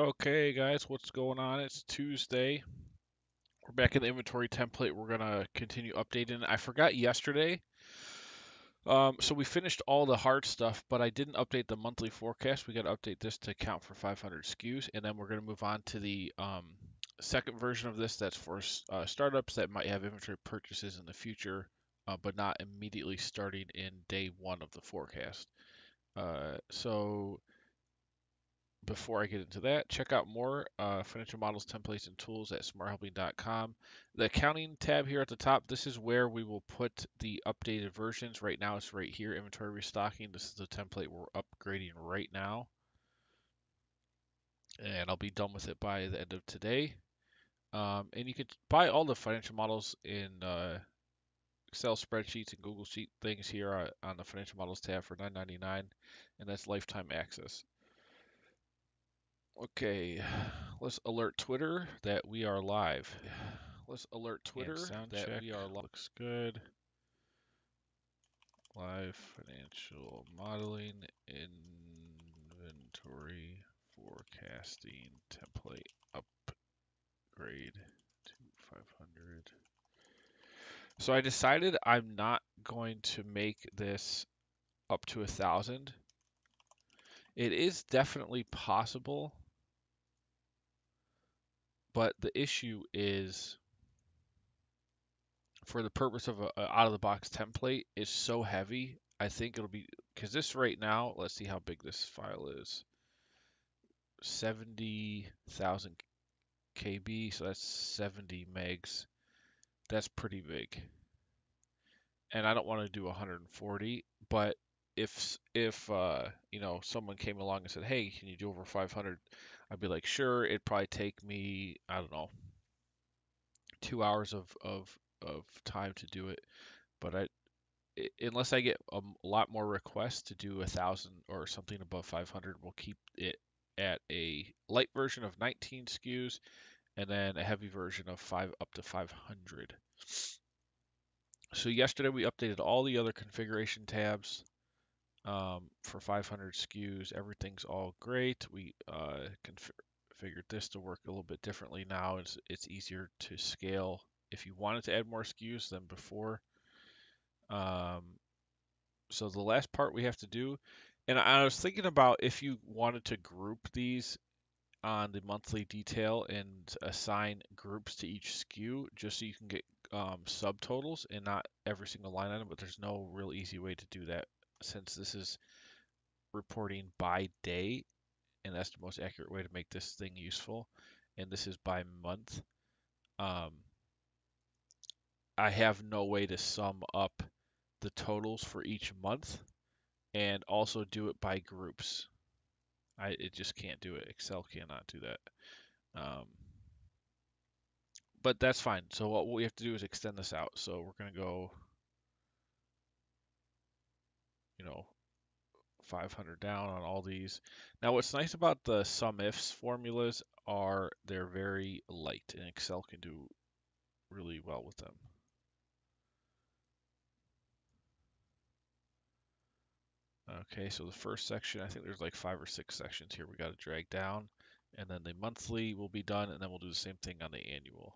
Okay, guys, what's going on? It's Tuesday. We're back in the inventory template. We're gonna continue updating. I forgot yesterday. So we finished all the hard stuff, but I didn't update the monthly forecast. We got to update this to account for 500 SKUs, and then we're gonna move on to the second version of this that's for startups that might have inventory purchases in the future, but not immediately starting in day one of the forecast. So before I get into that, check out more financial models, templates, and tools at smarthelping.com. The accounting tab here at the top, this is where we will put the updated versions. Right now, it's right here, inventory restocking. This is the template we're upgrading right now, and I'll be done with it by the end of today. And you can buy all the financial models in Excel spreadsheets and Google Sheet things here on the financial models tab for $9.99, and that's lifetime access. Okay, let's alert Twitter that we are live. Let's alert Twitter sound that check. We are live. Looks good. Live financial modeling inventory forecasting template upgrade to 500. So I decided I'm not going to make this up to 1,000. It is definitely possible, but the issue is for the purpose of a out of the box template is so heavy. I think it'll be because this right now, let's see how big this file is. 70,000 KB, so that's 70 megs. That's pretty big. And I don't want to do 140, but if you know, someone came along and said, "Hey, can you do over 500?" I'd be like, "Sure." It'd probably take me, I don't know, 2 hours of time to do it, but unless I get a lot more requests to do 1,000 or something above 500, we'll keep it at a light version of 19 SKUs and then a heavy version of 5 up to 500. So yesterday we updated all the other configuration tabs for 500 SKUs. Everything's all great. We configured this to work a little bit differently now. It's easier to scale if you wanted to add more SKUs than before. So the last part we have to do, and I was thinking about if you wanted to group these on the monthly detail and assign groups to each SKU just so you can get subtotals and not every single line item, but there's no real easy way to do that since this is reporting by day, and that's the most accurate way to make this thing useful, and this is by month. Um, I have no way to sum up the totals for each month and also do it by groups. It just can't do it. Excel cannot do that. Um, but that's fine. So what we have to do is extend this out. So we're going to go, you know, 500 down on all these. Now what's nice about the sum ifs formulas are they're very light and Excel can do really well with them. Okay, so the first section, I think there's like 5 or 6 sections here we got to drag down. And then the monthly will be done, and then we'll do the same thing on the annual.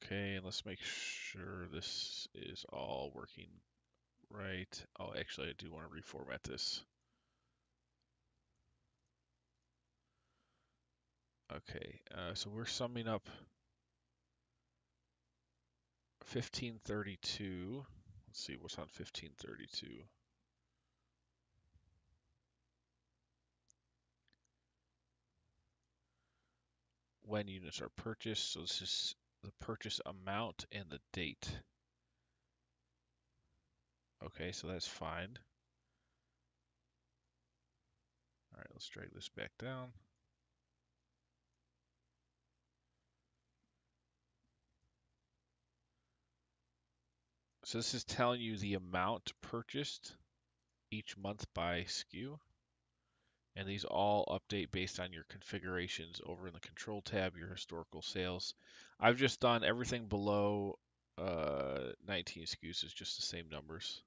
Okay, and let's make sure this is all working right. Oh, actually, I do want to reformat this. Okay, so we're summing up 1532. Let's see what's on 1532. When units are purchased, so this is the purchase amount and the date. Okay, so that's fine. All right, let's drag this back down. So this is telling you the amount purchased each month by SKU. And these all update based on your configurations over in the control tab, your historical sales. I've just done everything below 19 SKUs is just the same numbers,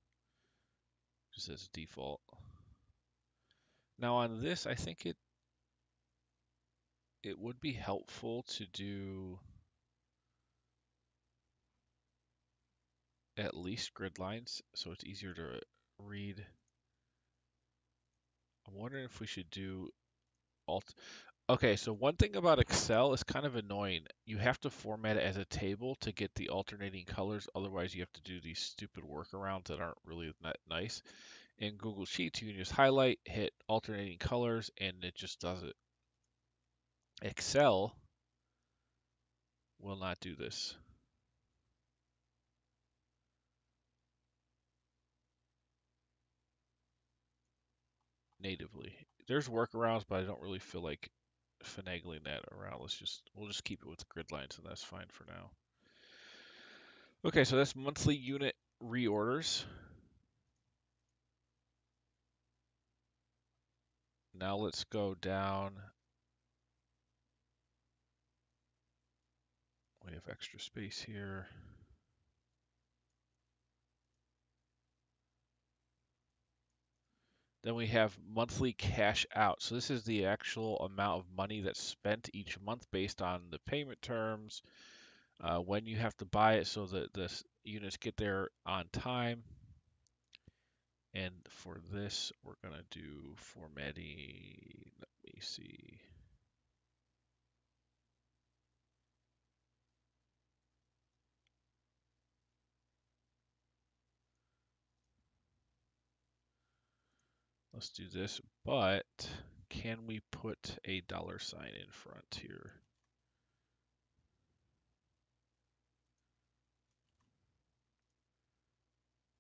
just as default. Now on this, I think it would be helpful to do at least grid lines so it's easier to read. I'm wondering if we should do alt. Okay, so one thing about Excel is kind of annoying. You have to format it as a table to get the alternating colors. Otherwise, you have to do these stupid workarounds that aren't really that nice. In Google Sheets, you can just highlight, hit alternating colors, and it just does it. Excel will not do this natively. There's workarounds, but I don't really feel like finagling that around. We'll just keep it with grid lines, and that's fine for now. Okay, so that's monthly unit reorders. Now let's go down. We have extra space here. Then we have monthly cash out. So this is the actual amount of money that's spent each month based on the payment terms, when you have to buy it so that the units get there on time. And for this, we're going to do formatting. Let me see. Let's do this, but can we put a $sign in front here?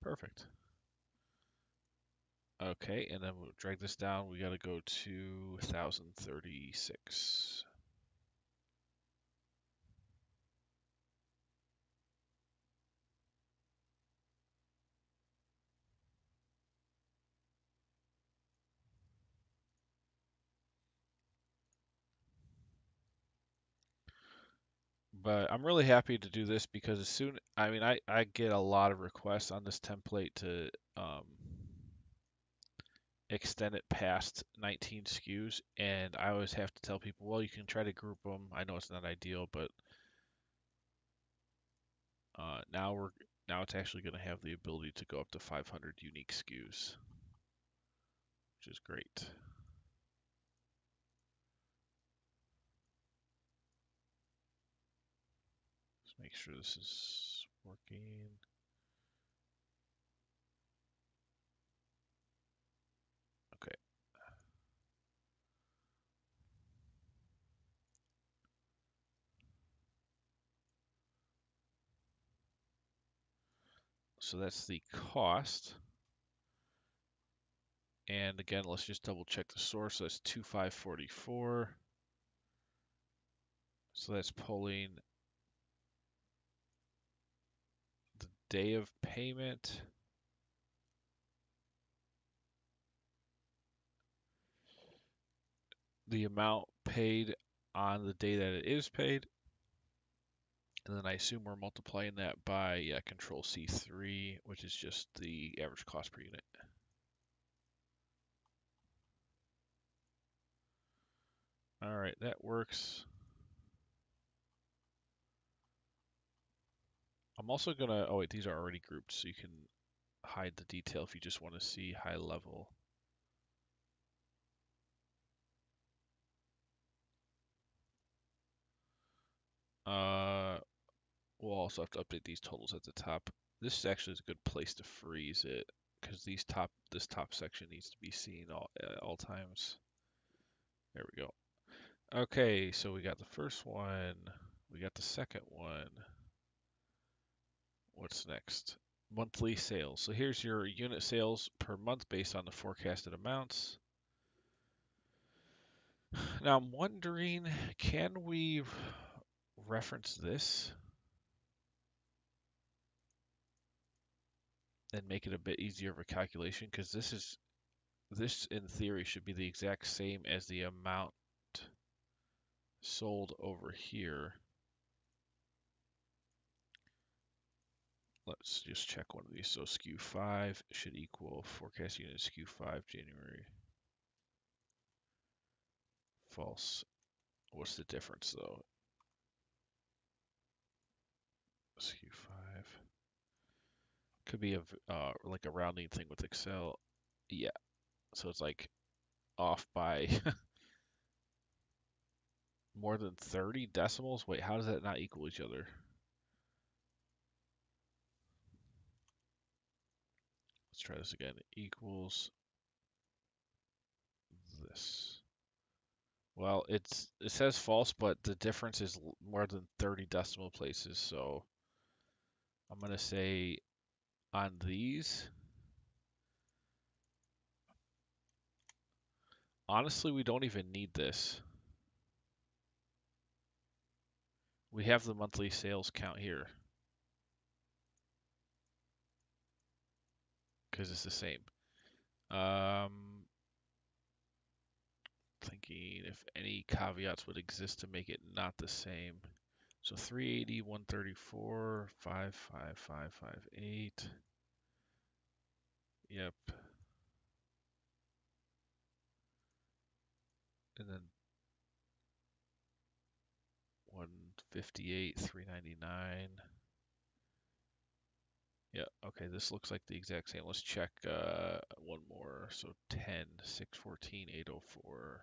Perfect. Okay, and then we'll drag this down. We got to go to 1036. But I'm really happy to do this because I get a lot of requests on this template to extend it past 19 SKUs, and I always have to tell people, well, you can try to group them. I know it's not ideal, but now it's actually going to have the ability to go up to 500 unique SKUs, which is great. Let's make sure this is working. Okay. So that's the cost. And again, let's just double check the source. So that's 2544. So that's pulling the day of payment. The amount paid on the day that it is paid. And then I assume we're multiplying that by Control C3, which is just the average cost per unit. All right, that works. I'm also gonna, oh wait, these are already grouped, so you can hide the detail if you just want to see high level. We'll also have to update these totals at the top. This is actually a good place to freeze it because this top section needs to be seen at all times. There we go. Okay, so we got the first one, we got the second one. What's next? Monthly sales. So here's your unit sales per month based on the forecasted amounts. Now I'm wondering, can we reference this and make it a bit easier of a calculation? Because this in theory should be the exact same as the amount sold over here. let's just check one of these. So SKU 5 should equal forecast unit SKU 5 January. False. What's the difference though? SKU 5. Could be a like a rounding thing with Excel. Yeah. So it's like off by more than 30 decimals. Wait, how does that not equal each other? Let's try this again. Equals this. Well, it says false, but the difference is more than 30 decimal places. So I'm gonna say on these, honestly, we don't even need this. We have the monthly sales count here because it's the same. Thinking if any caveats would exist to make it not the same. So 380, 134, 55558. Yep. And then 158, 399. Yeah, okay, this looks like the exact same. Let's check one more. So 10, 614, 804.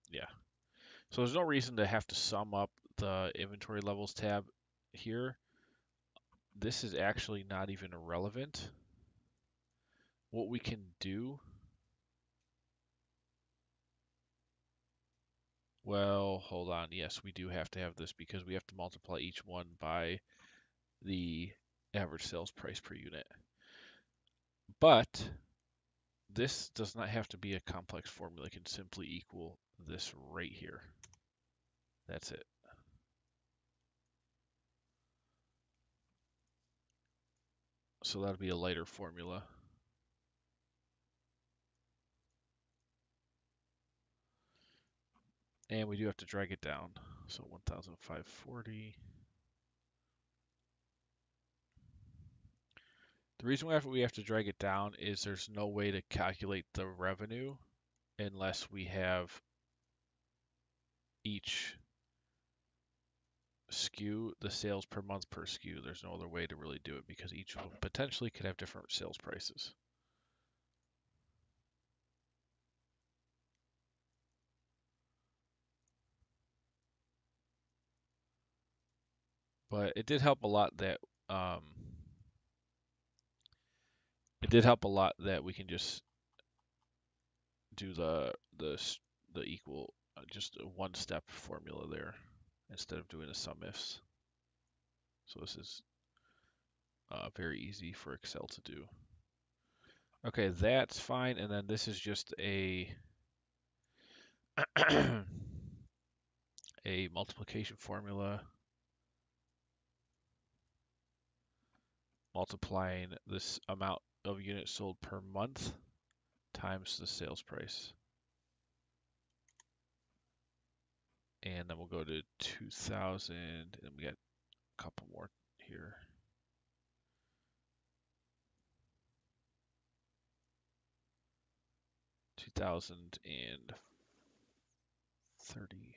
Yeah. So there's no reason to have to sum up the inventory levels tab here. This is actually not even relevant. What we can do, well, hold on. Yes, we do have to have this because we have to multiply each one by the average sales price per unit. But this does not have to be a complex formula. It can simply equal this right here. That's it. So that'll be a lighter formula. And we do have to drag it down. So 1,540. The reason why we have to drag it down is there's no way to calculate the revenue unless we have each SKU, the sales per month per SKU. There's no other way to really do it because each of them potentially could have different sales prices. But it did help a lot that um, we can just do the equal just a one step formula there instead of doing the sum ifs. So this is very easy for Excel to do. Okay, that's fine. And then this is just a a multiplication formula multiplying this amount of units sold per month times the sales price. And then we'll go to 2000 and we got a couple more here. 2030.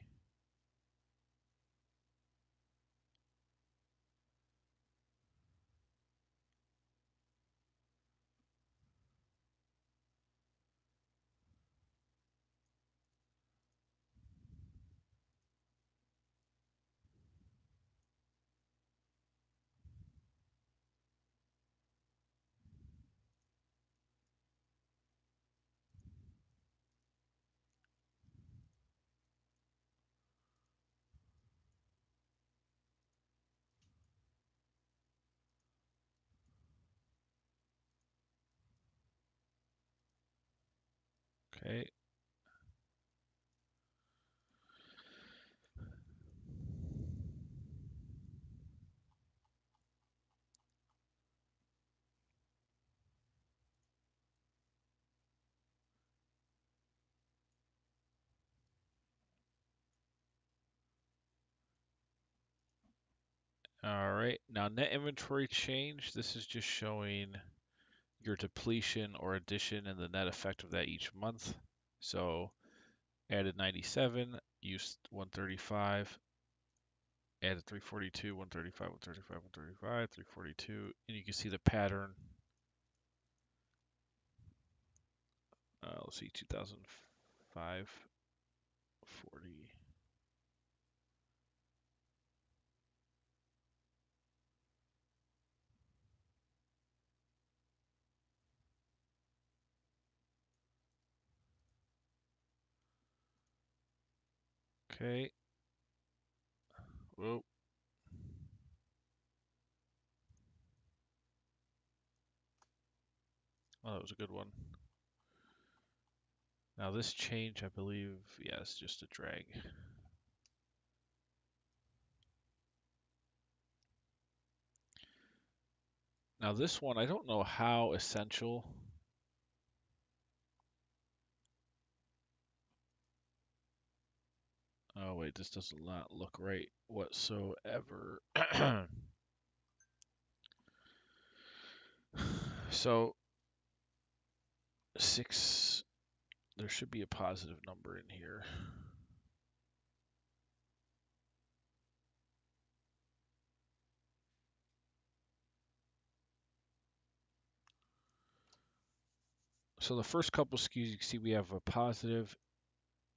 Okay. All right, now net inventory change. This is just showing your depletion or addition and the net effect of that each month. So added 97, used 135, added 342, 135, 135, 135, 342, and you can see the pattern. Let's see, 2005, 40. Okay. Whoa. Oh, that was a good one. Now this change, I believe, yeah, it's just a drag. Now this one, I don't know how essential. Oh wait, this does not look right whatsoever. So six, there should be a positive number in here. So the first couple SKUs, you can see we have a positive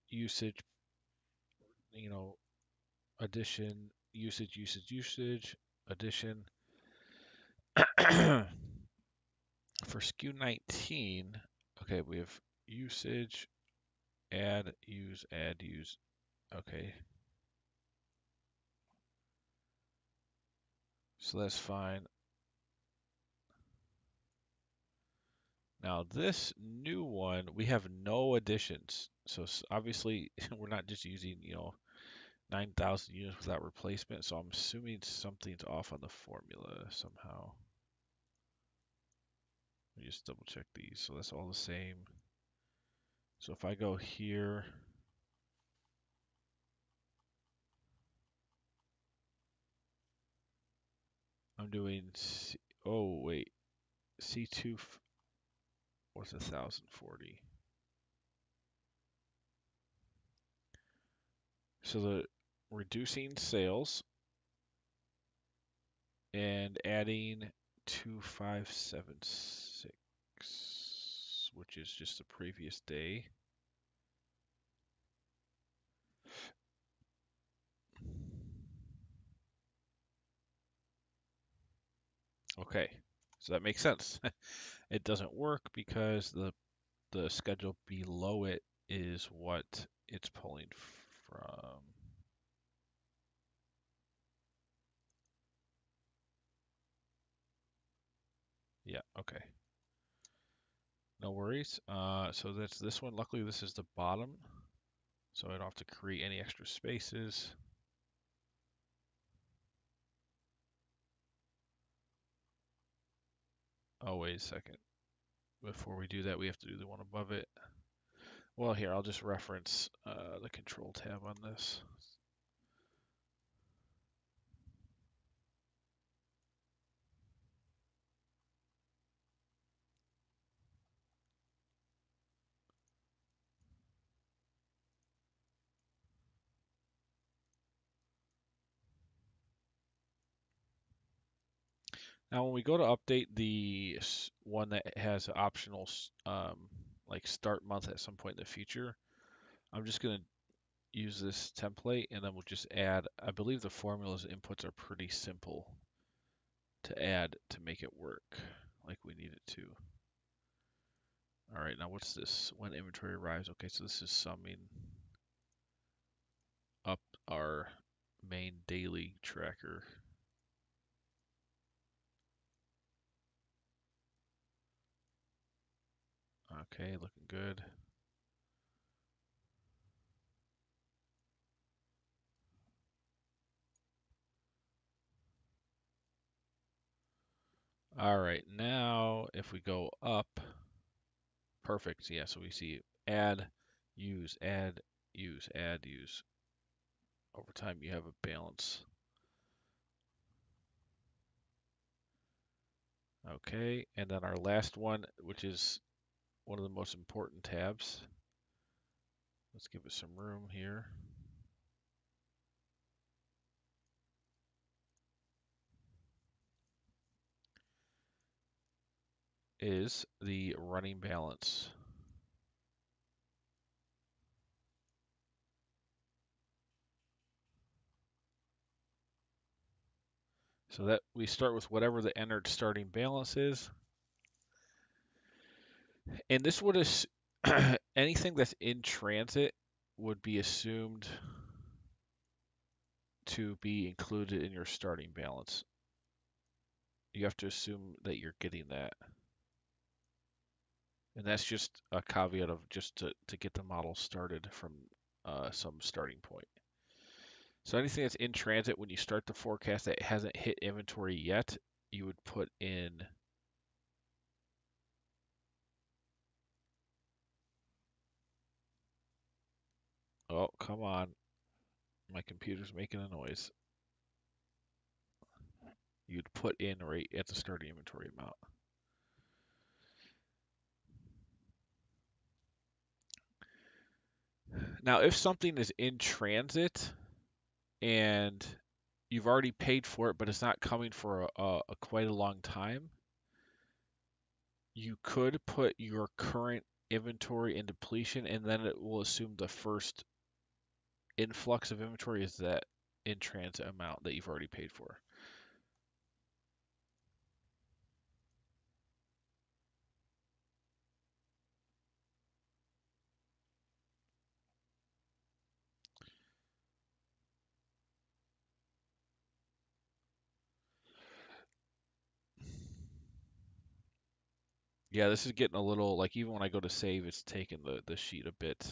usage, you know, addition, usage, addition. For SKU 19, okay, we have usage, add, use, add, use. Okay. So that's fine. Now this new one, we have no additions. So obviously we're not just using, 9,000 units without replacement. So I'm assuming something's off on the formula somehow. Let me just double check these. So that's all the same. So if I go here, I'm doing, oh wait, C2 was 1,040. So the reducing sales and adding 2576, which is just the previous day. Okay, so that makes sense. It doesn't work because the schedule below it is what it's pulling from. Yeah, okay. No worries. So that's this one. Luckily, this is the bottom, so I don't have to create any extra spaces. Oh, wait a second. Before we do that, we have to do the one above it. Well, here, I'll just reference the control tab on this. Now, when we go to update the one that has optional like start month at some point in the future, I'm just going to use this template and then we'll just add, I believe the formulas inputs are pretty simple to add to make it work like we need it to. All right, now what's this? When inventory arrives. Okay, so this is summing up our main daily tracker. Okay, looking good. All right, now if we go up, perfect. Yeah, so we see add, use, add, use, add, use. Over time, you have a balance. Okay, and then our last one, which is one of the most important tabs. Let's give it some room here. Is the running balance. So that we start with whatever the entered starting balance is. And this would anything that's in transit would be assumed to be included in your starting balance. You have to assume that you're getting that. And that's just a caveat of just to get the model started from some starting point. So anything that's in transit when you start the forecast that hasn't hit inventory yet, you would put in. Oh, come on. My computer's making a noise. You'd put in right at the starting inventory amount. Now, if something is in transit and you've already paid for it, but it's not coming for a quite a long time, you could put your current inventory in depletion, and then it will assume the first influx of inventory is that in transit amount that you've already paid for. Yeah, this is getting a little like even when I go to save, it's taking the sheet a bit.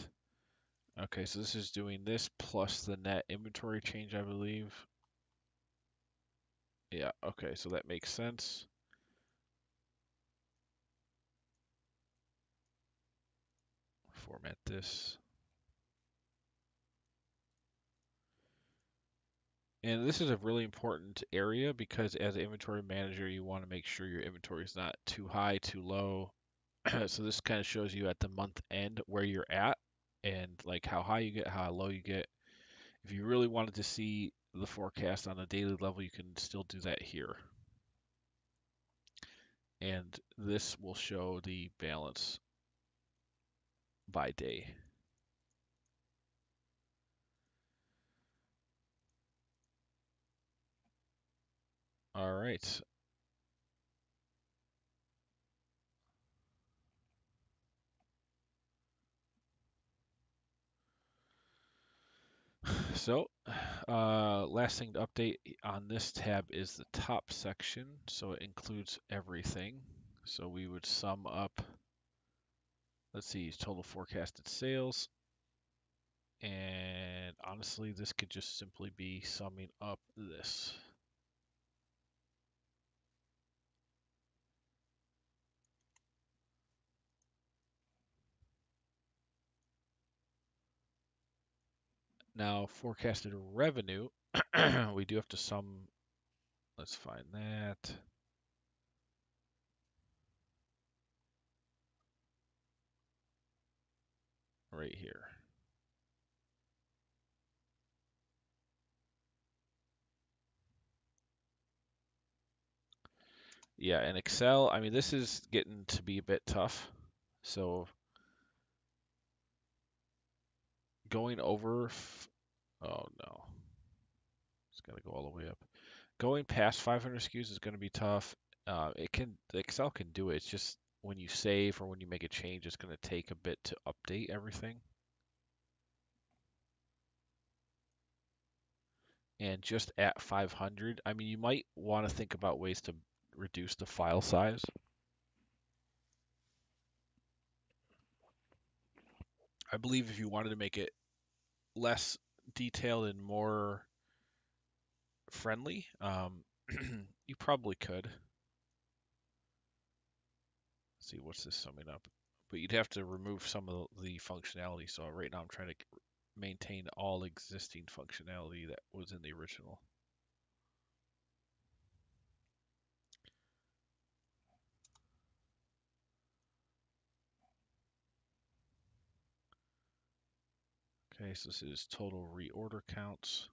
Okay, so this is doing this plus the net inventory change, I believe. Yeah, okay, so that makes sense. Format this. And this is a really important area because as an inventory manager, you want to make sure your inventory is not too high, too low. So this kind of shows you at the month end where you're at and like how high you get, how low you get. If you really wanted to see the forecast on a daily level, you can still do that here. And this will show the balance by day. All right. So, last thing to update on this tab is the top section. So it includes everything. So we would sum up, let's see, total forecasted sales. And honestly, this could just simply be summing up this. Now, forecasted revenue, we do have to sum, let's find that. Right here. Yeah, in Excel, I mean, this is getting to be a bit tough. So going over, oh no, it's gonna go all the way up. Going past 500 SKUs is gonna be tough. The Excel can do it. It's just when you save or when you make a change, it's gonna take a bit to update everything. And just at 500, I mean, you might want to think about ways to reduce the file size. I believe if you wanted to make it less detailed and more friendly, you probably could. Let's see, what's this summing up? But you'd have to remove some of the functionality. So right now I'm trying to maintain all existing functionality that was in the original. Okay, so this is total reorder counts.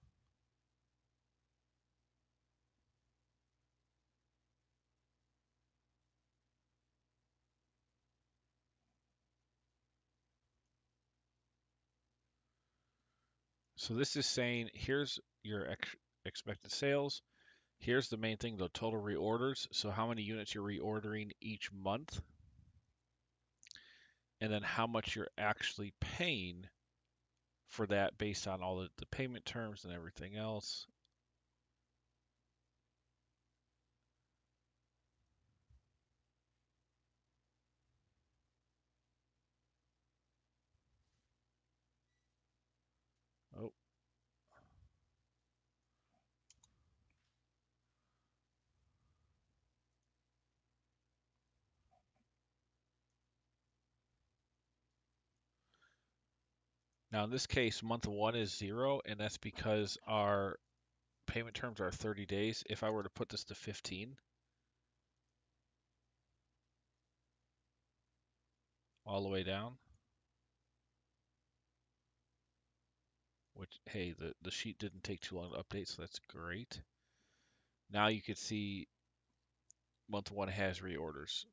So this is saying here's your expected sales. Here's the main thing, the total reorders. So how many units you're reordering each month, and then how much you're actually paying for that based on all the payment terms and everything else. Oh, now in this case, month one is 0, and that's because our payment terms are 30 days. If I were to put this to 15, all the way down, which, hey, the sheet didn't take too long to update, so that's great. Now you can see month one has reorders.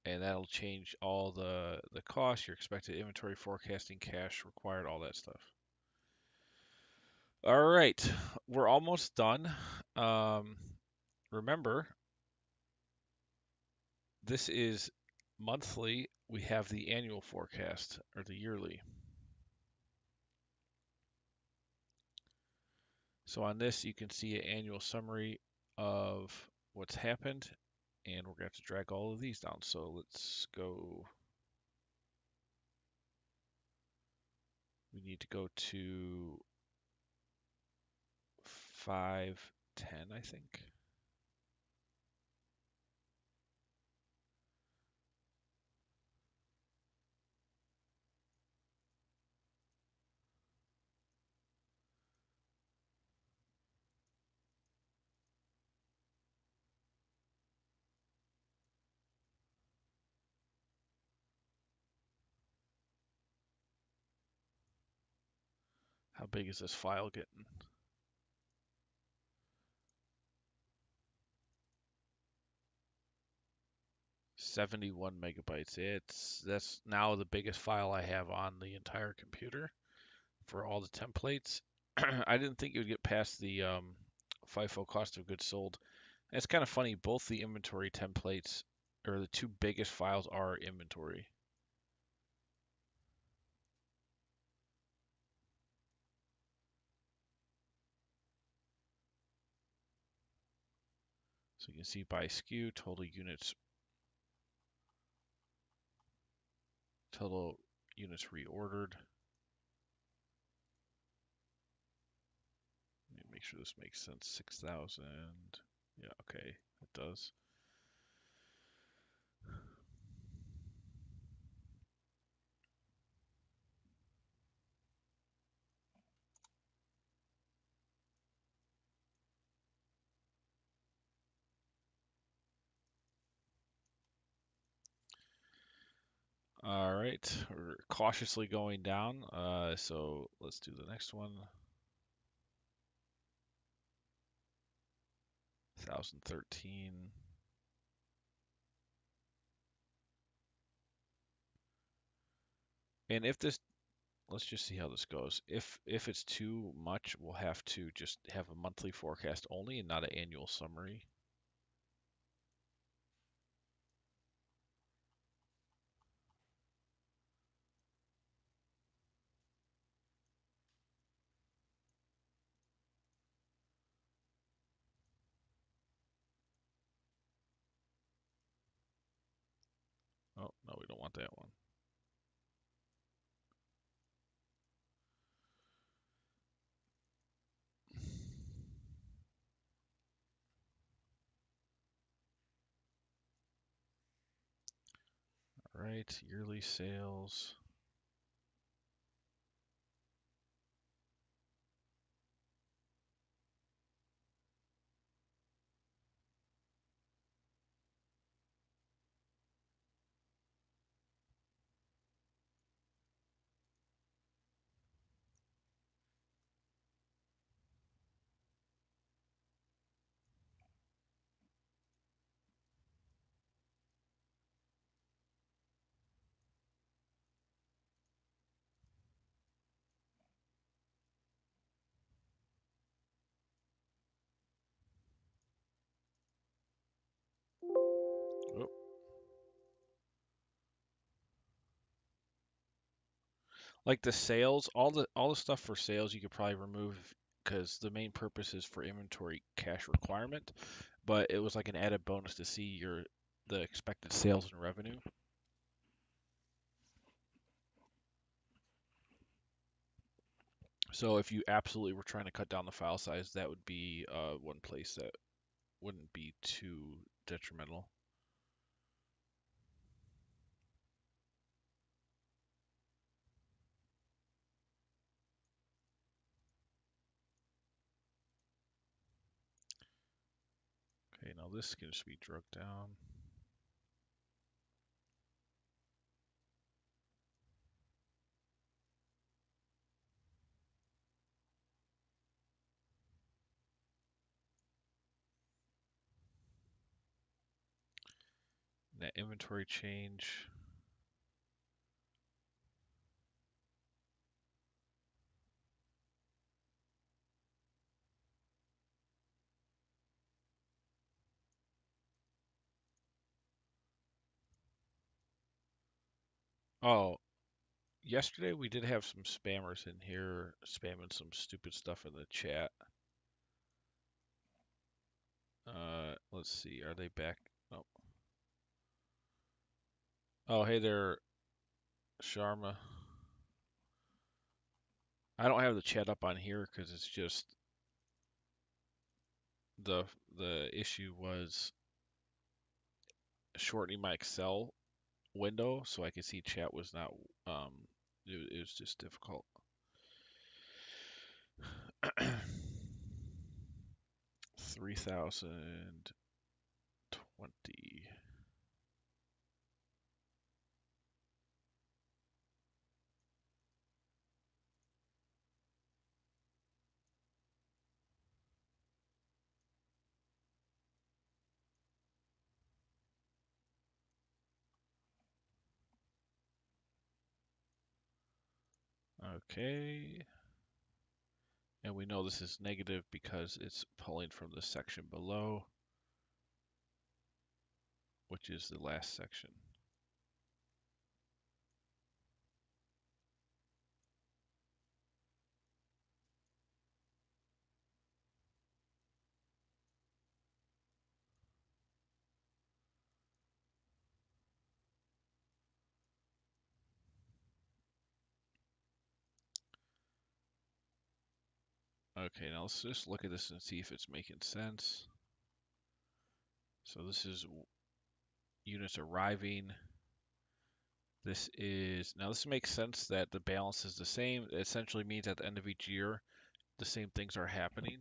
And that'll change all the costs, your expected inventory forecasting, cash required, all that stuff. All right, we're almost done. Um, remember, this is monthly. We have the annual forecast or the yearly. So on this, you can see an annual summary of what's happened, and we're going to have to drag all of these down. So let's go. We need to go to 510, I think. How big is this file getting? 71 megabytes. That's now the biggest file I have on the entire computer for all the templates. I didn't think it would get past the FIFO cost of goods sold. And it's kind of funny, both the inventory templates or the two biggest files are inventory. So you can see by SKU, total units reordered. Let me make sure this makes sense. 6,000. Yeah, okay, it does. All right, we're cautiously going down. So let's do the next one. 1013. And if this, let's just see how this goes. If it's too much, we'll have to just have a monthly forecast only and not an annual summary. Oh, no, we don't want that one. All right, yearly sales. Like the sales, all the stuff for sales you could probably remove because the main purpose is for inventory cash requirement, but it was like an added bonus to see the expected sales and revenue. So if you absolutely were trying to cut down the file size, that would be one place that wouldn't be too detrimental. Okay, now this can just be drugged down. Net inventory change. Oh, yesterday we did have some spammers in here spamming some stupid stuff in the chat. Let's see, are they back? Oh, oh, hey there, Sharma. I don't have the chat up on here because it's just the the issue was shortening my Excel window so I could see chat was not um it was just difficult. 3020. Okay. And we know this is negative because it's pulling from the section below, which is the last section. Okay, now let's just look at this and see if it's making sense. So this is units arriving. This makes sense that the balance is the same. It essentially means at the end of each year, the same things are happening.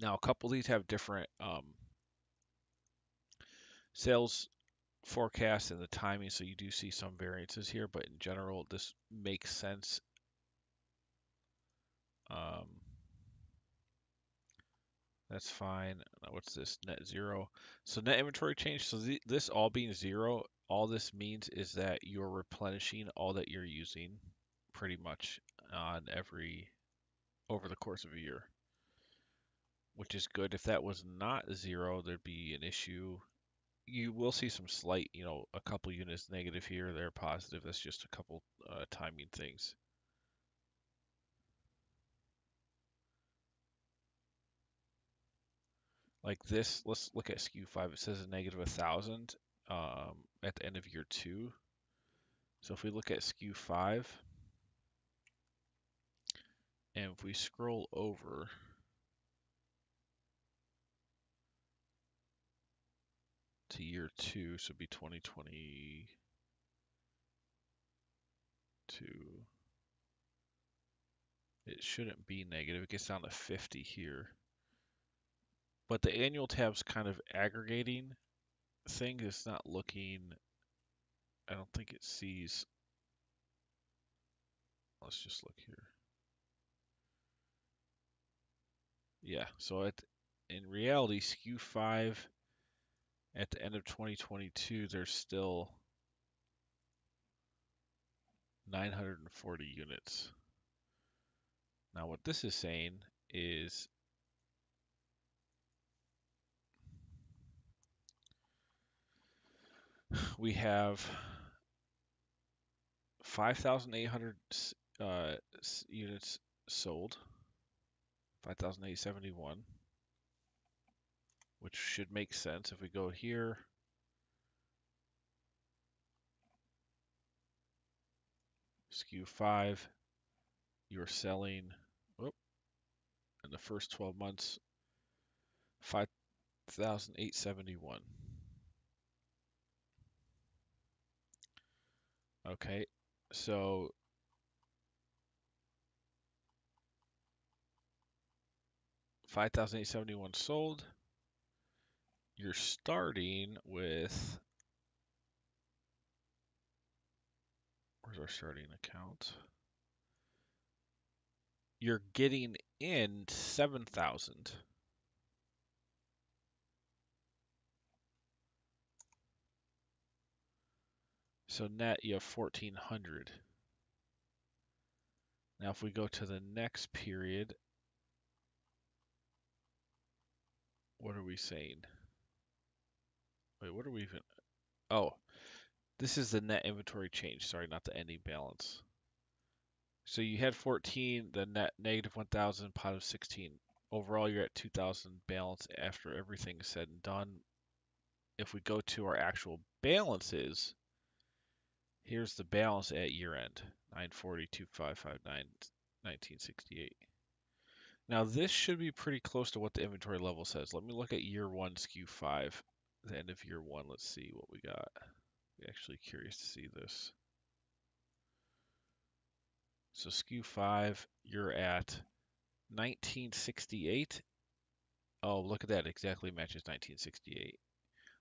Now, a couple of these have different sales forecasts and the timing, so you do see some variances here, but in general, this makes sense. Um, that's fine. Now, what's this? Net zero. So net inventory change. So this all being zero, all this means is that you're replenishing all that you're using pretty much on over the course of a year, which is good. If that was not zero, there'd be an issue. You will see some slight, a couple units negative here, they're positive. That's just a couple timing things. Like this, let's look at SKU 5. It says a negative 1,000 at the end of year 2. So if we look at SKU 5, and if we scroll over to year 2, so it'd be 2022, it shouldn't be negative. It gets down to 50 here. But the annual tab's kind of aggregating thing. It's not looking, I don't think it sees. Let's just look here. Yeah, so in reality, SKU 5 at the end of 2022, there's still 940 units. Now, what this is saying is we have 5,800 units sold, 5,871, which should make sense if we go here. SKU 5, you're selling, whoop, in the first 12 months, 5,871. Okay, so 5,871 sold. You're starting with, where's our starting account? You're getting in 7,000. So net you have 1,400. Now if we go to the next period, what are we saying? Wait, what are we even? Oh, this is the net inventory change. Sorry, not the ending balance. So you had 14, the net negative 1,000, positive 16. Overall, you're at 2,000 balance after everything's said and done. If we go to our actual balances, here's the balance at year end, 940,2,559, 1968. Now this should be pretty close to what the inventory level says. Let me look at year one SKU 5, the end of year one. Let's see what we got. I'm actually curious to see this. So SKU 5, you're at 1968. Oh, look at that. Exactly matches 1968.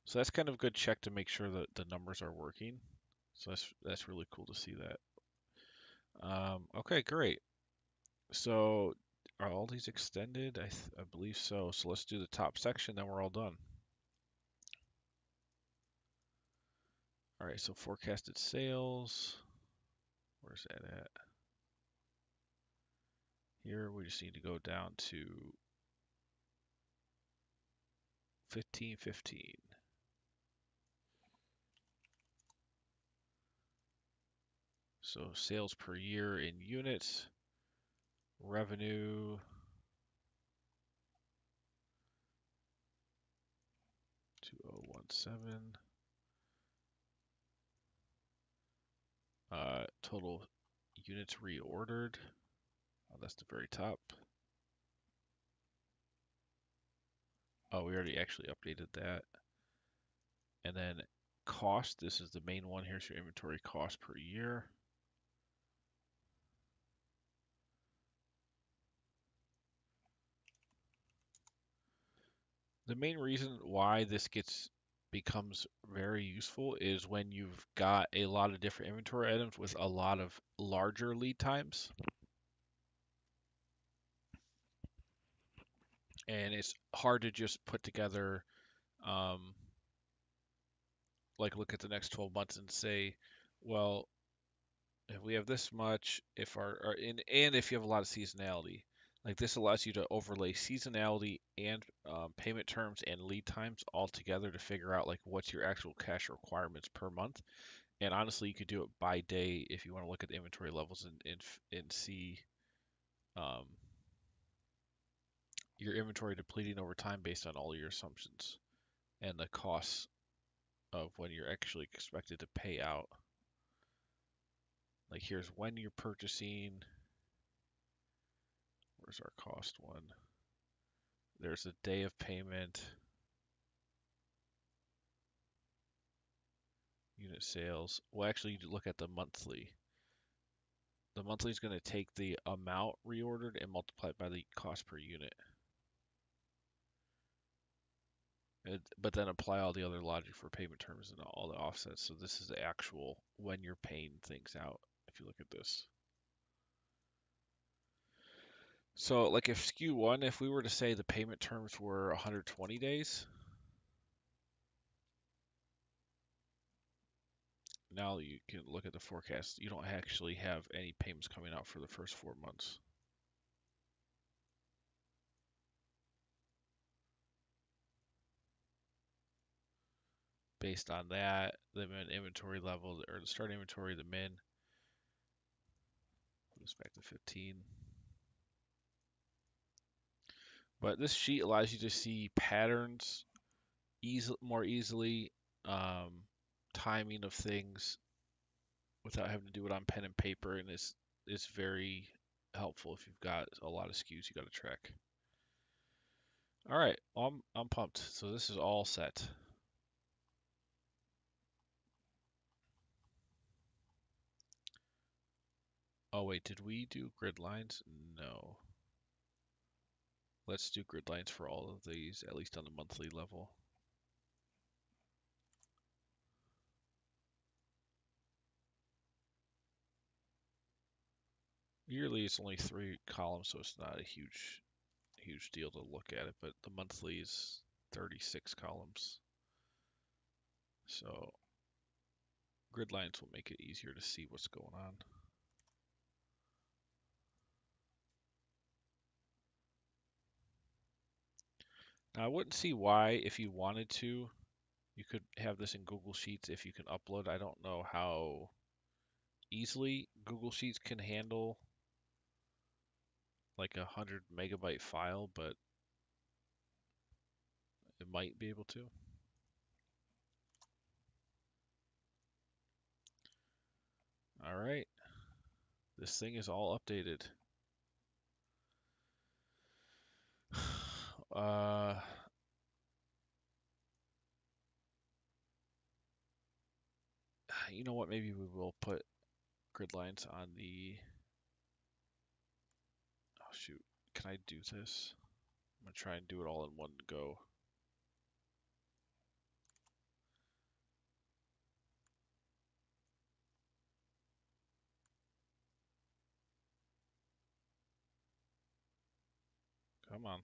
So that's kind of a good check to make sure that the numbers are working. So that's really cool to see that. Okay, great. So are all these extended? I believe so. So let's do the top section, then we're all done. All right, so forecasted sales. Where's that at? Here we just need to go down to 1515. So sales per year in units, revenue 2017, total units reordered. Oh, that's the very top. Oh, we already actually updated that. And then cost, this is the main one. Here's your inventory cost per year. The main reason why this becomes very useful is when you've got a lot of different inventory items with a lot of larger lead times. And it's hard to just put together, um, like look at the next 12 months and say, well, if we have this much, if and if you have a lot of seasonality, like this allows you to overlay seasonality and payment terms and lead times all together to figure out like what's your actual cash requirements per month. And honestly, you could do it by day if you want to look at the inventory levels and see um, your inventory depleting over time based on all your assumptions and the costs of when you're actually expected to pay out. Like here's when you're purchasing. Where's our cost one? There's a day of payment, unit sales. Well, actually, you look at the monthly. The monthly is going to take the amount reordered and multiply it by the cost per unit. But then apply all the other logic for payment terms and all the offsets. So this is the actual when you're paying things out, if you look at this. So like if SKU 1, if we were to say the payment terms were 120 days, now you can look at the forecast. You don't actually have any payments coming out for the first 4 months. Based on that, the min inventory level or the start inventory, the min, Put this back to 15. But this sheet allows you to see patterns more easily, um, timing of things without having to do it on pen and paper, and it's very helpful if you've got a lot of SKUs you got to track. All right, I'm pumped. So this is all set. Oh wait, did we do grid lines? No. Let's do grid lines for all of these, at least on the monthly level. Yearly, it's only 3 columns, so it's not a huge deal to look at it, but the monthly is 36 columns. So grid lines will make it easier to see what's going on. Now, I wouldn't see why, if you wanted to, you could have this in Google Sheets if you can upload. I don't know how easily Google Sheets can handle like 100 MB file, but it might be able to. All right, this thing is all updated. Uh, you know what? Maybe we will put grid lines on the. Oh shoot, can I do this? I'm gonna try and do it all in one go. Come on.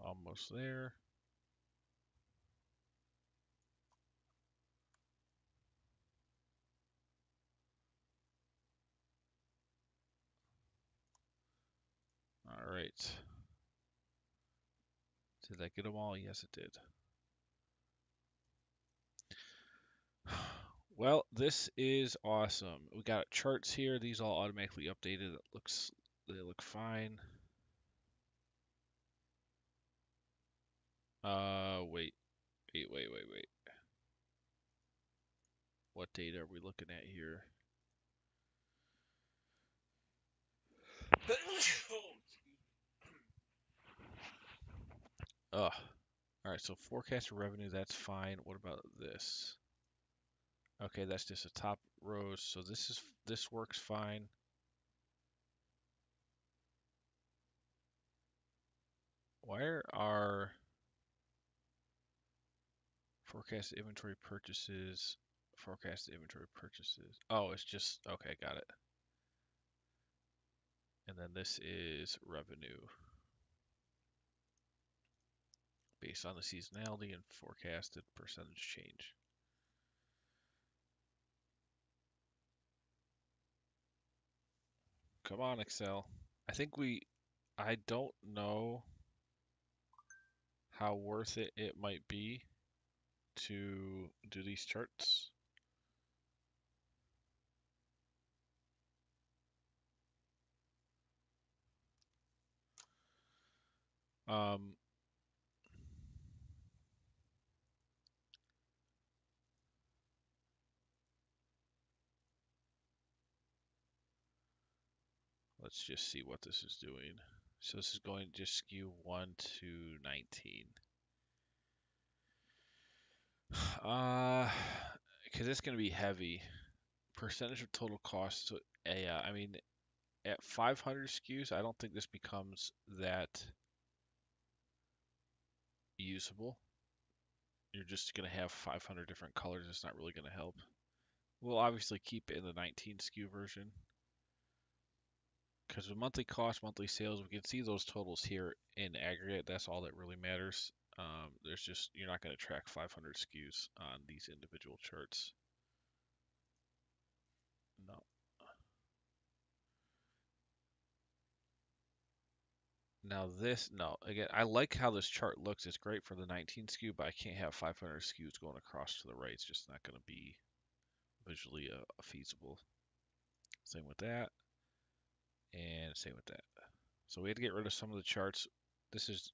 Almost there. All right. Did I get them all? Yes, it did. Well, this is awesome. We got charts here. These all automatically updated. They look fine. Wait. What data are we looking at here? Ugh. All right, so forecast revenue, that's fine. What about this? Okay, that's just the top rows. So this works fine. Why are our forecast inventory purchases, forecast inventory purchases? Oh, it's just, okay, got it. And then this is revenue based on the seasonality and forecasted percentage change. Come on, Excel. I don't know how worth it might be to do these charts. Um, let's just see what this is doing. So this is going to just skew 1 to 19. Because it's going to be heavy. Percentage of total cost. So, yeah, I mean, at 500 SKUs, I don't think this becomes that usable. You're just going to have 500 different colors. It's not really going to help. We'll obviously keep it in the 19 SKU version. Because with monthly cost, monthly sales, we can see those totals here in aggregate. That's all that really matters. There's just, you're not going to track 500 SKUs on these individual charts. No. Now this, no, again, I like how this chart looks. It's great for the 19 SKU, but I can't have 500 SKUs going across to the right. It's just not going to be visually feasible. Same with that, and same with that. So we had to get rid of some of the charts. This is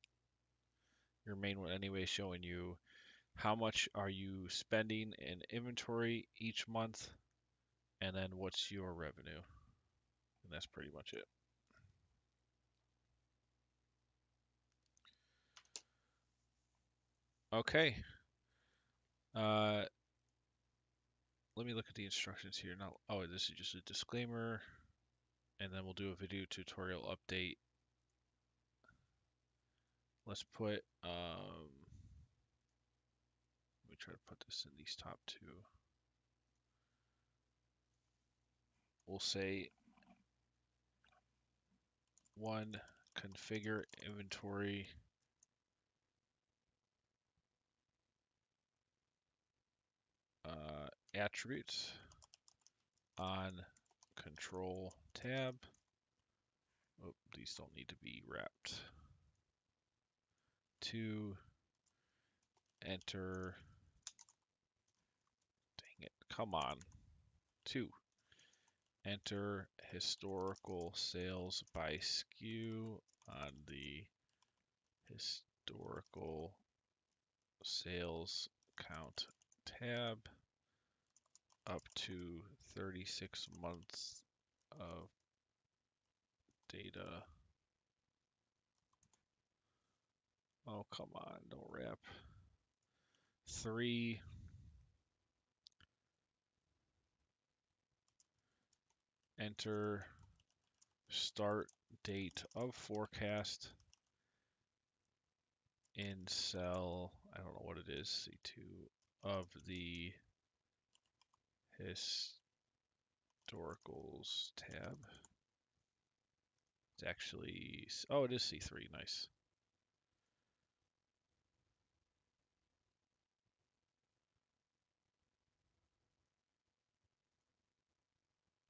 your main one anyway, showing you how much are you spending in inventory each month, and then what's your revenue. And that's pretty much it. Okay. Uh, Let me look at the instructions here. Now, oh, this is just a disclaimer, and then we'll do a video tutorial update. Let's put, let me try to put this in these top two. We'll say 1, configure inventory attributes on control tab. Oh, these don't need to be wrapped. 2, enter, dang it, come on. 2, enter historical sales by SKU on the historical sales count tab up to 36 months of data. Oh, come on, don't wrap. 3, enter start date of forecast in cell, I don't know what it is, C2 of the historicals tab. It's actually, oh, it is C3, nice.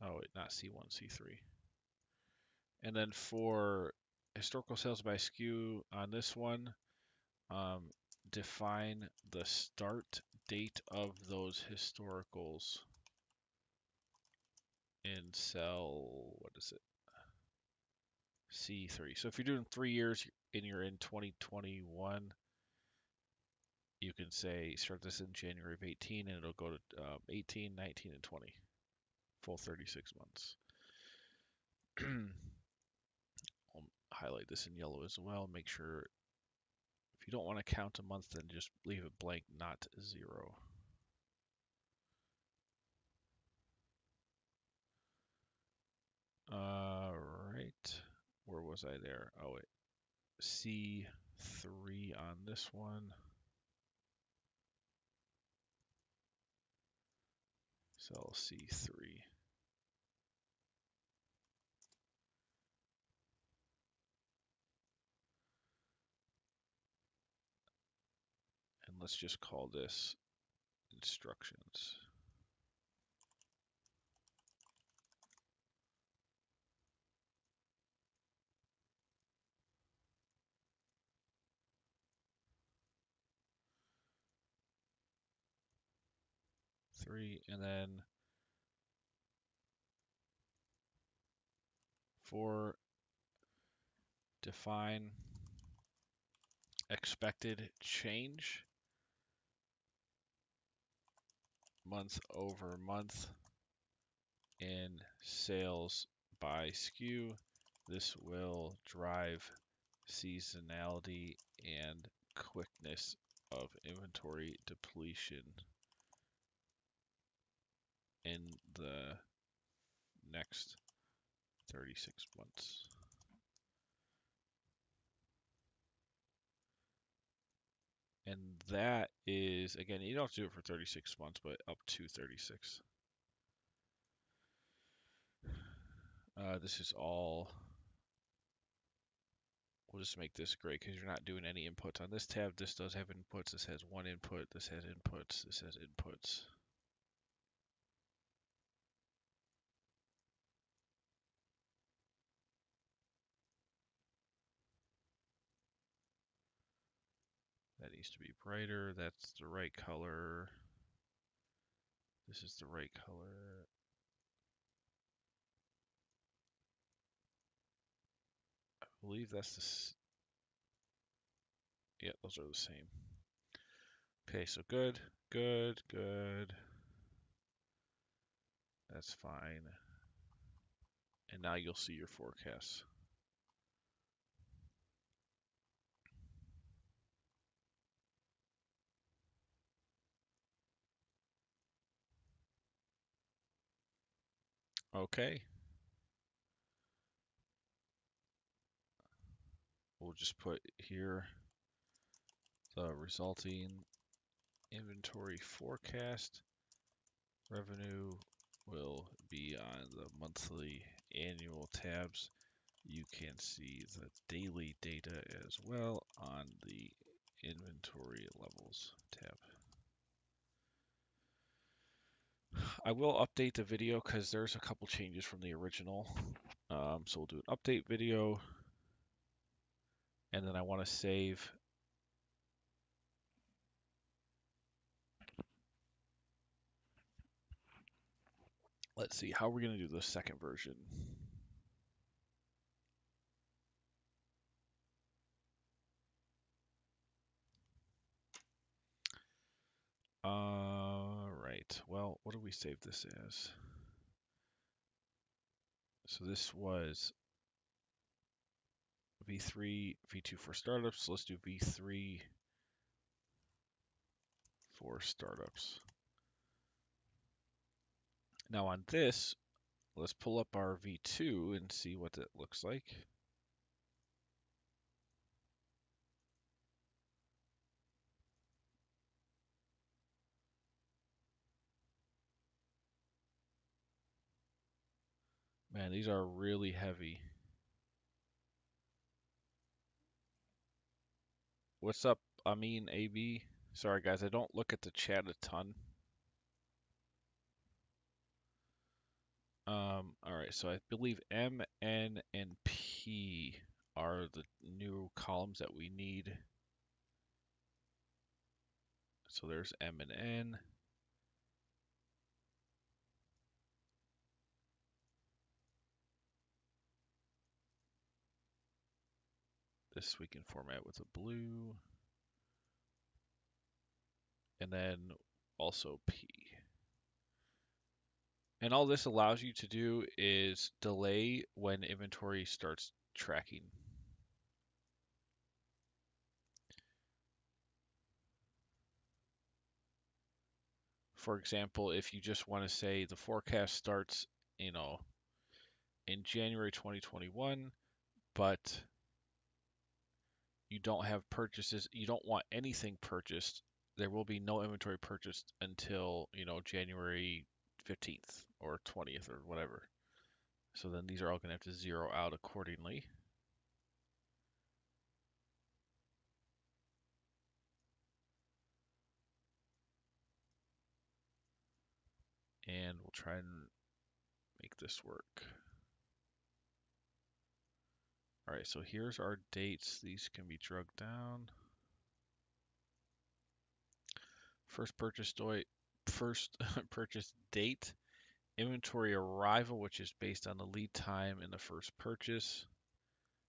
Oh, wait, not C1, C3. And then for historical sales by SKU on this one, define the start date of those historicals in cell, what is it? C3. So if you're doing 3 years and you're in 2021, you can say start this in January of 18 and it'll go to 18, 19, and 20. Full 36 months. I'll highlight this in yellow as well. Make sure if you don't want to count a month, then just leave it blank, not 0. Right. Where was I there? Oh, wait. C3 on this one. Cell C3. And let's just call this instructions. Three, and then 4, define expected change month over month in sales by SKU. This will drive seasonality and quickness of inventory depletion in the next 36 months. And that is, again, you don't have to do it for 36 months, but up to 36. This is all We'll just make this gray because you're not doing any inputs on this tab. This does have inputs. This has one input. This has inputs. This has inputs. That needs to be brighter. That's the right color. This is the right color. I believe that's the... Yeah, those are the same. Okay, so good, good, good. That's fine. And now you'll see your forecasts. Okay. We'll just put here the resulting inventory forecast. Revenue will be on the monthly, annual tabs. You can see the daily data as well on the inventory levels tab. I will update the video because there's a couple changes from the original. So we'll do an update video, and then I want to save. Let's see, how are we going to do the second version? Right. Well, what do we save this as? So this was V3, V2 for startups. Let's do V3 for startups. Now on this, let's pull up our V2 and see what that looks like. Man, these are really heavy. What's up, Amin AB? Sorry guys, I don't look at the chat a ton. All right, so I believe M, N, and P are the new columns that we need. So there's M and N. This we can format with a blue. And then also P. And all this allows you to do is delay when inventory starts tracking. For example, if you just want to say the forecast starts, in January 2021, but you don't have purchases, you don't want anything purchased, there will be no inventory purchased until, January 15th or 20th or whatever. So then these are all going to have to zero out accordingly. And we'll try and make this work. All right, so here's our dates. These can be drugged down. First purchase date, inventory arrival, which is based on the lead time in the first purchase.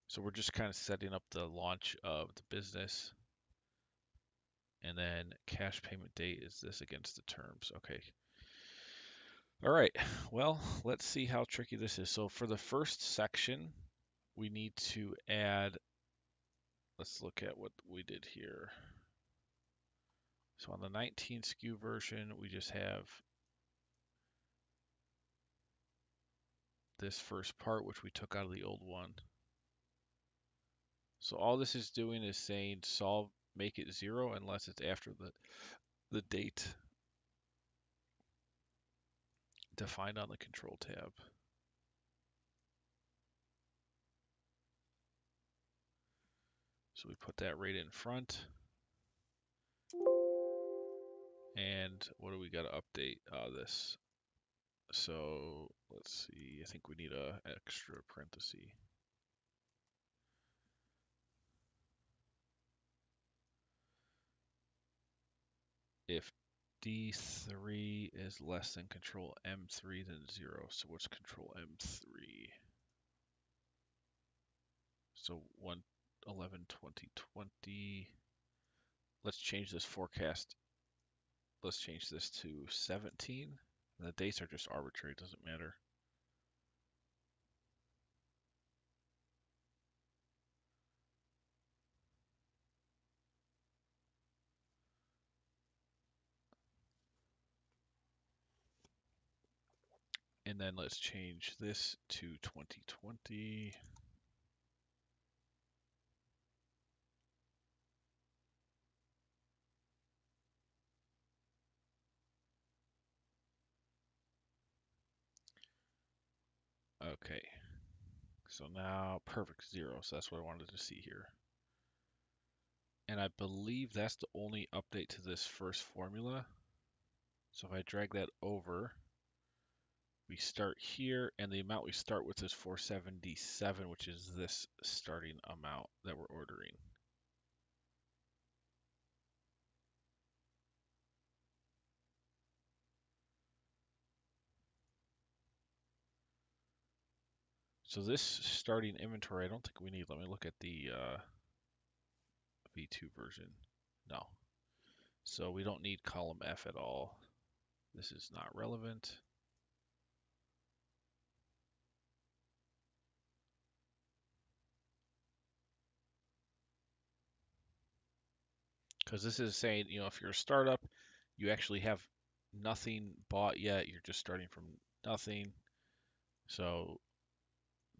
So we're just kind of setting up the launch of the business. And then cash payment date is this against the terms. Okay. All right. Well, let's see how tricky this is. So for the first section, we need to add, let's look at what we did here. So on the 19 SKU version, we just have this first part, which we took out of the old one. So all this is doing is saying make it 0 unless it's after the date defined on the control tab. So we put that right in front. And what do we got to update this? So let's see. I think we need a extra parenthesis. If D3 is less than control M3, then 0. So what's control M3? So 1/11/2020. Let's change this forecast. Let's change this to 17. The dates are just arbitrary. It doesn't matter. And then let's change this to 2020. Okay. So now perfect 0. So that's what I wanted to see here. And I believe that's the only update to this first formula. So if I drag that over, we start here, and the amount we start with is 477, which is this starting amount that we're ordering. So this starting inventory, I don't think we need. Let me look at the V2 version. No. So we don't need column F at all. This is not relevant. Because this is saying, if you're a startup, you actually have nothing bought yet. You're just starting from nothing. So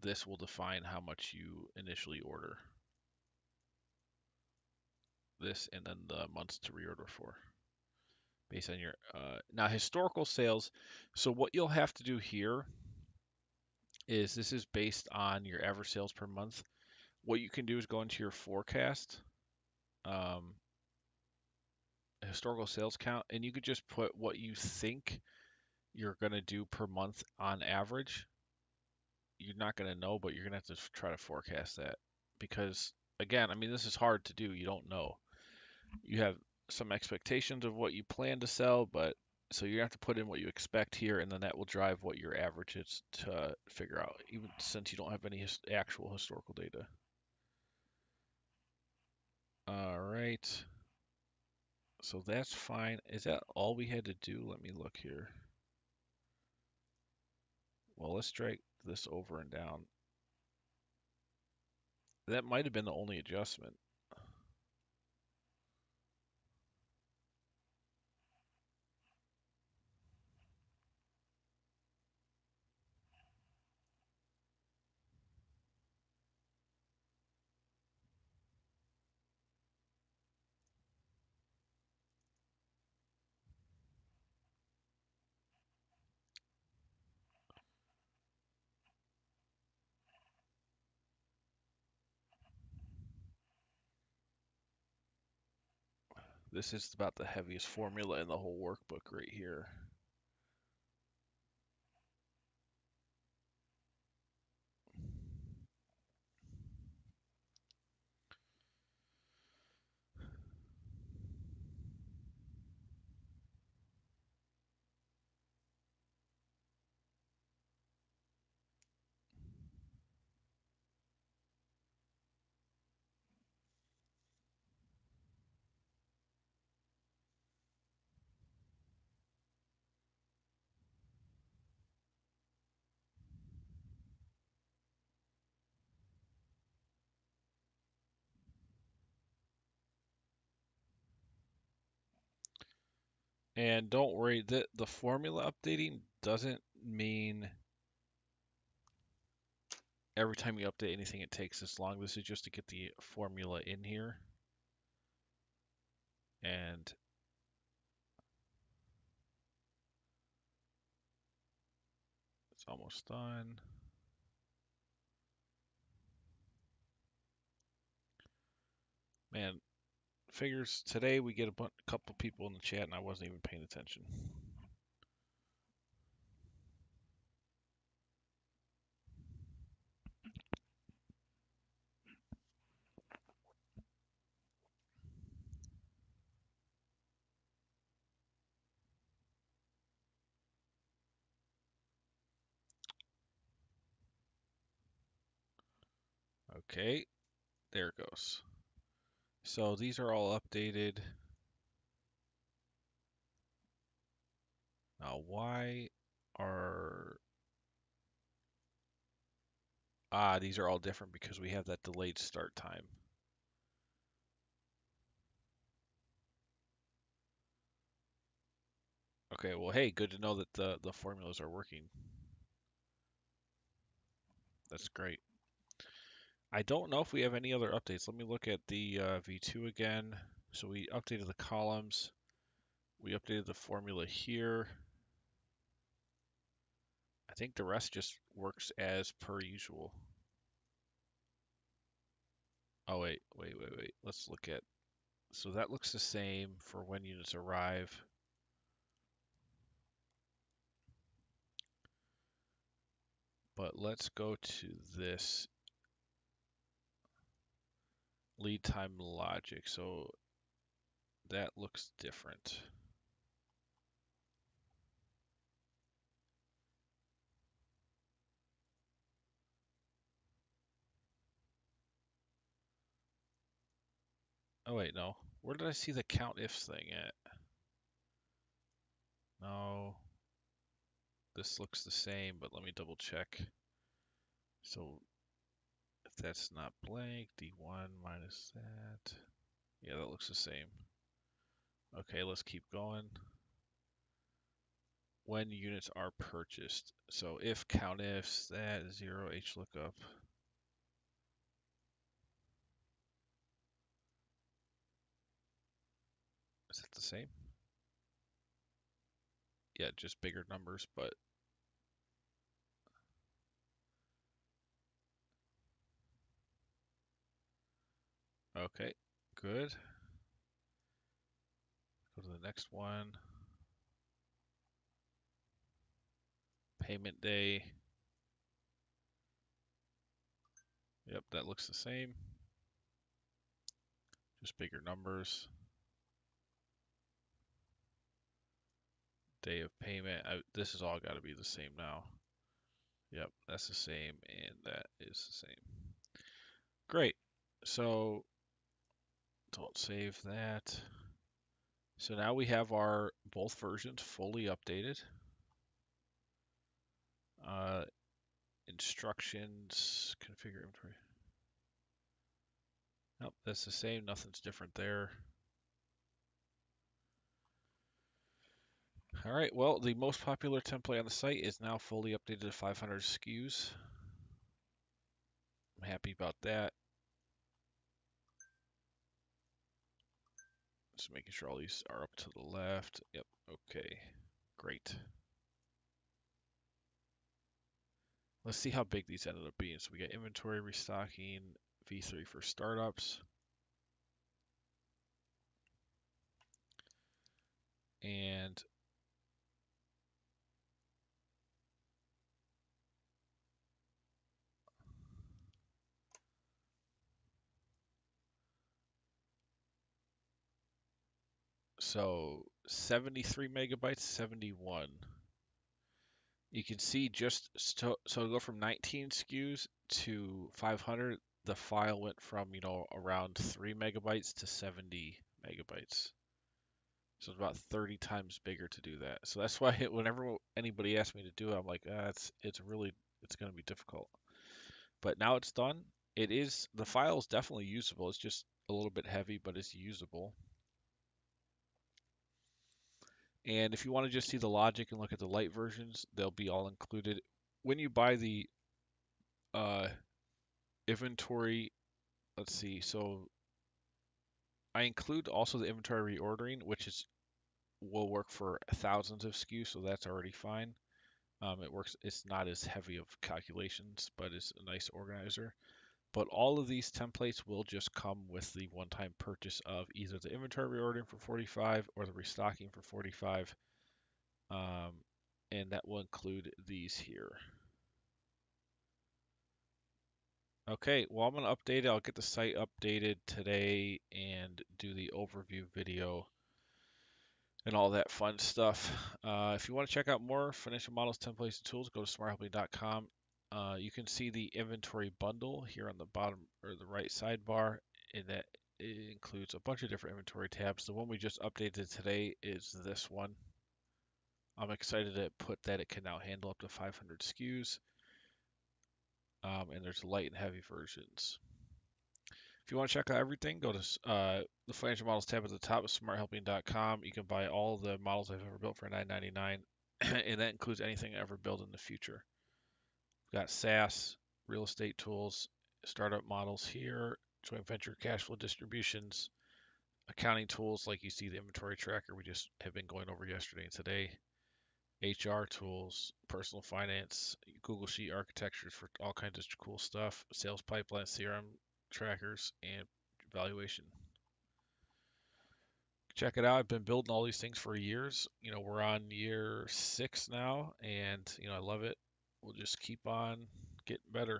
this will define how much you initially order. This and then the months to reorder for based on your now historical sales. So what you'll have to do here is this is based on your average sales per month. What you can do is go into your forecast, um, historical sales count, and you could just put what you think you're going to do per month on average. You're not going to know, but you're going to have to try to forecast that because, again, I mean, this is hard to do. You don't know. You have some expectations of what you plan to sell, but so you have to put in what you expect here, and then that will drive what your average is to figure out, even since you don't have any actual historical data. All right. So that's fine. Is that all we had to do? Let me look here. Well, let's drag this over and down. That might have been the only adjustment. This is about the heaviest formula in the whole workbook right here. And don't worry, the formula updating doesn't mean every time you update anything it takes this long. This is just to get the formula in here. And it's almost done. Man, figures today we get a couple people in the chat and I wasn't even paying attention. Okay, there it goes. So these are all updated. Now, why are... these are all different because we have that delayed start time. Okay, well, hey, good to know that the formulas are working. That's great. I don't know if we have any other updates. Let me look at the V2 again. So we updated the columns. We updated the formula here. I think the rest just works as per usual. Oh, wait. Let's look at... So that looks the same for when units arrive. But let's go to this lead time logic. So that looks different. Oh, wait, no. Where did I see the count ifs thing at? No, this looks the same, but let me double check. So if that's not blank, D1 minus that. Yeah, that looks the same. Okay, let's keep going. When units are purchased. So if count ifs, that 0 H lookup. Is it the same? Yeah, just bigger numbers, but okay, good. Go to the next one. Payment day. Yep, that looks the same. Just bigger numbers. Day of payment. This has all got to be the same now. Yep, that's the same, and that is the same. Great. So don't save that. So now we have our both versions fully updated. Instructions, configure inventory. Nope, that's the same. Nothing's different there. All right, well, the most popular template on the site is now fully updated to 500 SKUs. I'm happy about that. Just making sure all these are up to the left. Yep, okay, great. Let's see how big these ended up being. So we got inventory restocking, V3 for startups. And so 73 megabytes, 71. You can see just so to go from 19 SKUs to 500, the file went from, around 3 megabytes to 70 megabytes. So it's about 30 times bigger to do that. So that's why whenever anybody asks me to do it, I'm like, it's going to be difficult. But now it's done. The file is definitely usable. It's just a little bit heavy, but it's usable. And if you want to just see the logic and look at the light versions, they'll be all included. When you buy the uh, inventory, let's see, so I include also the inventory reordering, which will work for thousands of SKUs, so that's already fine. It works. It's not as heavy of calculations, but it's a nice organizer. But all of these templates will just come with the one-time purchase of either the inventory reordering for 45 or the restocking for 45. And that will include these here. Okay, well, I'm going to update it. I'll get the site updated today and do the overview video and all that fun stuff. If you want to check out more financial models, templates, and tools, go to smarthelping.com. You can see the inventory bundle here on the bottom or the right sidebar, and that it includes a bunch of different inventory tabs. The one we just updated today is this one. I'm excited to put that it can now handle up to 500 SKUs, and there's light and heavy versions. If you want to check out everything, go to the financial models tab at the top of smarthelping.com. You can buy all the models I've ever built for $9.99, and that includes anything I ever build in the future. We've got SaaS, real estate tools, startup models here, joint venture cash flow distributions, accounting tools like you see the inventory tracker we just have been going over yesterday and today, HR tools, personal finance, Google Sheet architectures for all kinds of cool stuff, sales pipeline, CRM trackers, and valuation. Check it out. I've been building all these things for years. We're on year 6 now, and I love it. We'll just keep on getting better.